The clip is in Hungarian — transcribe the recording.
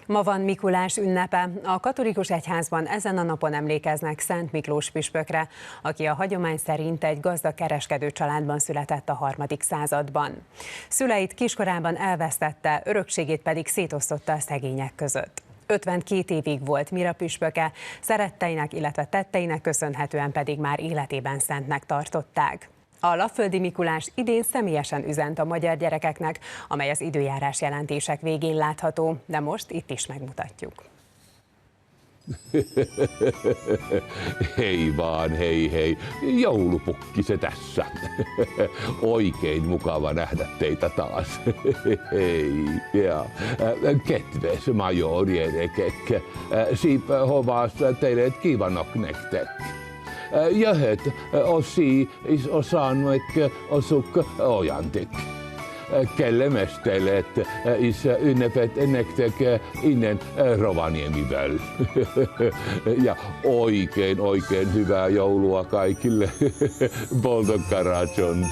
Ma van Mikulás ünnepe. A katolikus egyházban ezen a napon emlékeznek Szent Miklós püspökre, aki a hagyomány szerint egy gazdag kereskedő családban született a 3. században. Szüleit kiskorában elvesztette, örökségét pedig szétosztotta a szegények között. 52 évig volt Mira püspöke, szeretteinek, illetve tetteinek köszönhetően pedig már életében szentnek tartották. A Lapföldi Mikulás idén személyesen üzent a magyar gyerekeknek, amely az időjárás jelentések végén látható, de most itt is megmutatjuk. Hei vaan, hei. Joulupukki se tässä. Oikein mukava nähdä teitä taas. Hei, ja kedves majorijärekek. Siip hovas teille ett kiva nok nektek. Jöhet osi is osaanmek osuk ojantik. Kellemestelet is ünnepet nektek innen Rovaniemiből. Ja oikein hyvää joulua kaikille. Boldog karácsonyt.